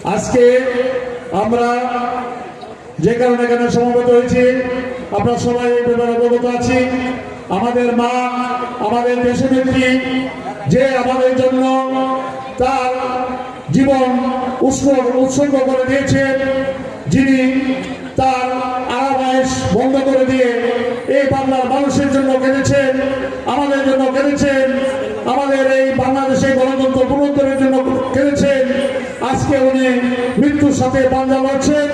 আজকে আমরা যে কারণে এখানে সমবেত হয়েছি আমরা সবাই এই ব্যাপারে অবগত আছি। আমাদের মা, আমাদের দেশনেত্রী যে আমাদের জন্য তার জীবন উৎসর্গ করে দিয়েছেন, যিনি তার আরামায়েশ বন্ধ করে দিয়ে এই বাংলার মানুষের জন্য কেঁদেছেন, আমাদের জন্য কেঁদেছেন, আমাদের এই বাংলাদেশে গণতন্ত্র পুনরুদ্ধারের জন্য কেঁদেছেন। আজকে উনি মৃত্যুর সাথে পাঞ্জা লড়ছেন।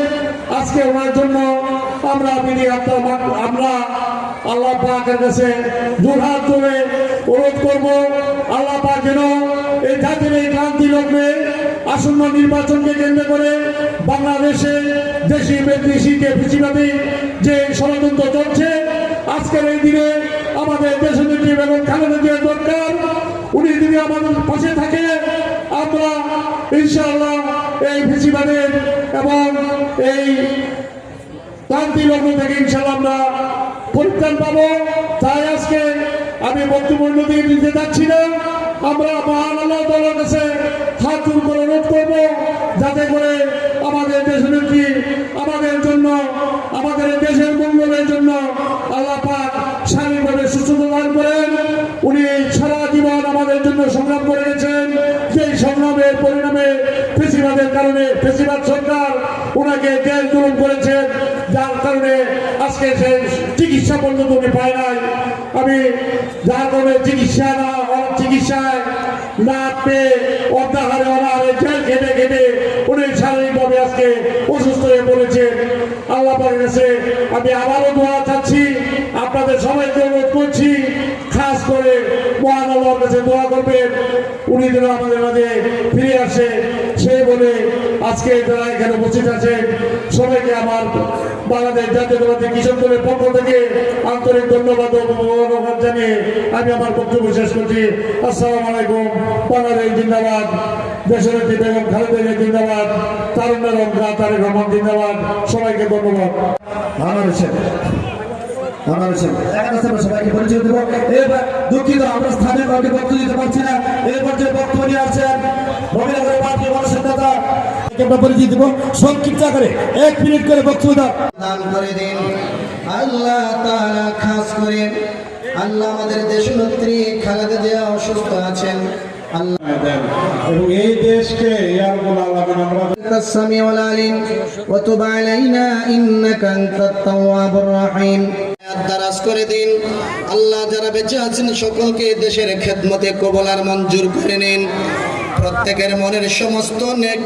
আজকে ওনার জন্য আমরা আমরা আল্লাহ পাকের কাছে দুহাত তুলে অনুরোধ করব, আল্লাহ পাক যেন এই জাতির এই ক্রান্তি লগ্নে আসন্ন নির্বাচনকে কেন্দ্র করে বাংলাদেশে দেশি বিদেশিকে পিছিয়ে যে ষড়যন্ত্র চলছে, আজকের এই দিনে আমাদের দেশনেত্রী বেগম খালেদা জিয়ার দরকার। উনি যদি আমাদের পাশে থাকে আমরা ইনশাআল্লাহ এই ফেসিবাদের এবং এই ক্রান্তি লগ্ন থেকে ইনশাআল্লাহ আমরা পরিত্রাণ পাবো। তাই আজকে আমি বক্তব্য দিতে যাচ্ছি না, আমরা মহান আল্লাহ তাআলার কাছে হাত জোড় করে অনুরোধ করব যাতে করে আমাদের দেশনেত্রী আমাদের জন্য, আমাদের দেশের মঙ্গলের জন্য আল্লাহ পাক শারীরিকভাবে সুস্থতা দান করেন। উনি সারা জীবন আমাদের জন্য সংগ্রাম করে গেছেন, সেই সংগ্রামের পরিণামে ফেসিবাদের কারণে ফেসিবাদ সরকার ওনাকে জেল জুলুম করেছেন, যার কারণে আজকে সে চিকিৎসা পর্যন্ত উনি পায় নাই। আমি যার কারণে চিকিৎসায় না পেয়ে অর্ধাহারে অনাহারে জেল খেটে খেটে উনি শারীরিকভাবে আজকে অসুস্থ হয়ে পড়েছেন। আল্লাহ পাকের কাছে আমি আবারও দোয়া চাচ্ছি, আপনাদের সবাইকে অনুরোধ করছি, খাস করে মহান আল্লাহর কাছে দোয়া করবেন উনি যেন আমাদের মাঝে ফিরে আসে। সেই বলে আজকে যারা এখানে উপস্থিত আছেন সবাইকে আমার বাংলাদেশ জাতীয়তাবাদী কৃষক দলের পক্ষ থেকে আন্তরিক ধন্যবাদ ও মোবারকবাদ জানিয়ে আমি আমার বক্তব্য শেষ করছি। আসসালামু আলাইকুম। বাংলাদেশ জিন্দাবাদ, দেশনেত্রী বেগম খালেদা জিয়া জিন্দাবাদ, তারুণ্যের রক্ষা তারেক রহমান জিন্দাবাদ। সবাইকে ধন্যবাদ। সবাইকে পরিচয় দেবো। এবার দুঃখিত আমরা স্থানীয় কাউকে বক্তব্য দিতে পারছি না। এই পর্যায়ে বক্তব্য নিয়ে আসছেন মহিলাদের পার্টির মানুষের নেতা, আমরা পরিচয় দেবো সংক্ষিপ্ত করে 1 মিনিট করে বক্তব্য দান করে দিন। আল্লাহ তাআলা খাস করে আল্লাহ আমাদের দেশনেত্রী খালেদা জিয়া অসুস্থ আছেন, আল্লাহ এবং এই দেশকে সামিউল আলিম ওয়া তুব আলাইনা ইন্নাকা আনতাত তাওয়াবুর রহিম দারাজ করে দিন। আল্লাহ যারা বেঁচে আছেন সকলকে দেশের খেদমতে কবুল আর মঞ্জুর করে নিন। প্রত্যেকের মনের সমস্ত নেক